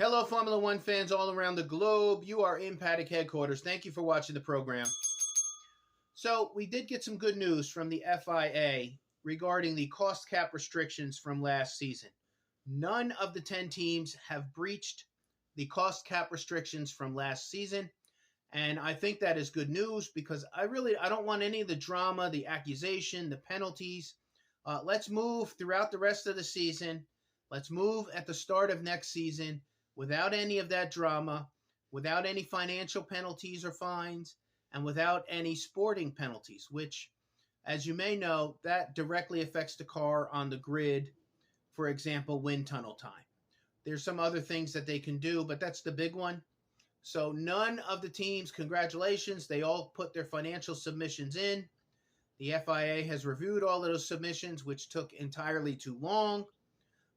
Hello, Formula One fans all around the globe. You are in Paddock Headquarters. Thank you for watching the program. So, we did get some good news from the FIA regarding the cost cap restrictions from last season. None of the 10 teams have breached the cost cap restrictions from last season. And I think that is good news because I don't want any of the drama, the accusation, the penalties. Let's move throughout the rest of the season. Let's move at the start of next season without any of that drama, without any financial penalties or fines, and without any sporting penalties, which, as you may know, that directly affects the car on the grid. For example, wind tunnel time. There's some other things that they can do, but that's the big one. So none of the teams, congratulations, they all put their financial submissions in. The FIA has reviewed all of those submissions, which took entirely too long.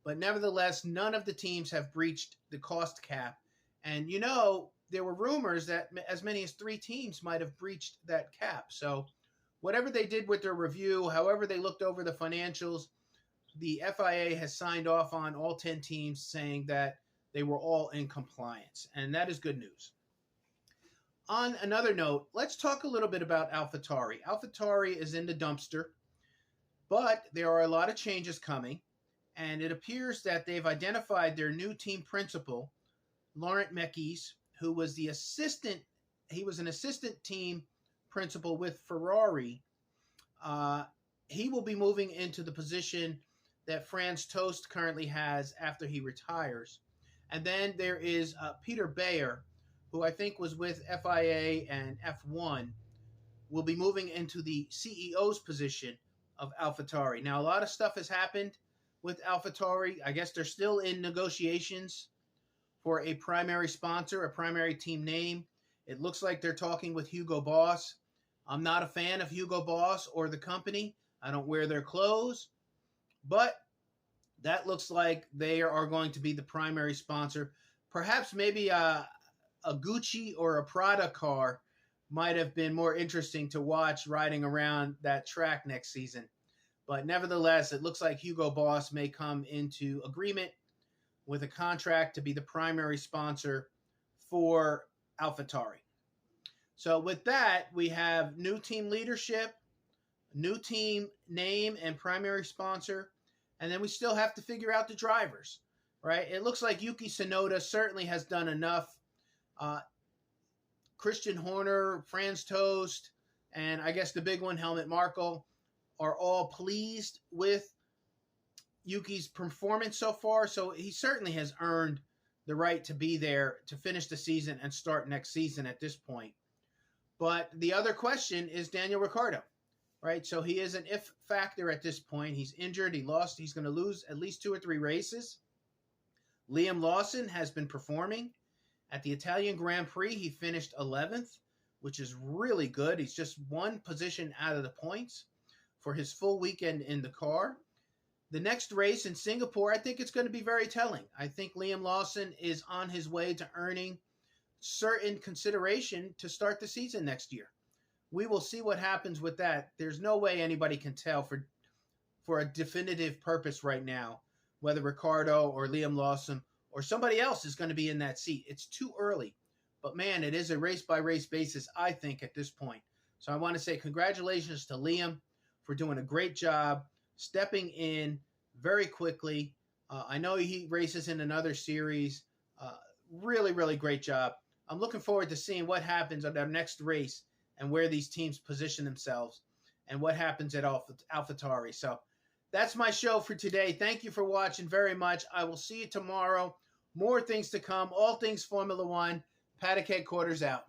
But nevertheless, none of the teams have breached the cost cap. And, there were rumors that as many as 3 teams might have breached that cap. So whatever they did with their review, however they looked over the financials, the FIA has signed off on all 10 teams saying that they were all in compliance. And that is good news. On another note, let's talk a little bit about AlphaTauri. AlphaTauri is in the dumpster, but there are a lot of changes coming. And it appears that they've identified their new team principal, Laurent Mekies, who was an assistant team principal with Ferrari. He will be moving into the position that Franz Tost currently has after he retires. And then there is Peter Bayer, who I think was with FIA and F1, will be moving into the CEO's position of AlphaTauri. Now, a lot of stuff has happened with AlphaTauri. I guess they're still in negotiations for a primary sponsor, a primary team name. It looks like they're talking with Hugo Boss. I'm not a fan of Hugo Boss or the company. I don't wear their clothes. But that looks like they are going to be the primary sponsor. Perhaps maybe a Gucci or a Prada car might have been more interesting to watch riding around that track next season. But nevertheless, it looks like Hugo Boss may come into agreement with a contract to be the primary sponsor for AlphaTauri. So with that, we have new team leadership, new team name and primary sponsor, and then we still have to figure out the drivers, right? It looks like Yuki Tsunoda certainly has done enough. Christian Horner, Franz Tost, and I guess the big one, Helmut Marko, are all pleased with Yuki's performance so far. So he certainly has earned the right to be there to finish the season and start next season at this point. But the other question is Daniel Ricciardo, right? So he is an if factor at this point. He's injured. He lost. He's going to lose at least 2 or 3 races. Liam Lawson has been performing. At the Italian Grand Prix, he finished 11th, which is really good. He's just 1 position out of the points for his full weekend in the car. The next race in Singapore, I think it's going to be very telling. I think Liam Lawson is on his way to earning certain consideration to start the season next year. We will see what happens with that. There's no way anybody can tell for a definitive purpose right now whether Ricciardo or Liam Lawson or somebody else is going to be in that seat. It's too early. But man, it is a race-by-race basis, I think, at this point. So I want to say congratulations to Liam for doing a great job, stepping in very quickly. I know he races in another series. Really, really great job. I'm looking forward to seeing what happens on our next race and where these teams position themselves and what happens at AlphaTauri. So that's my show for today. Thank you for watching very much. I will see you tomorrow. More things to come. All things Formula One. Paddock Headquarters out.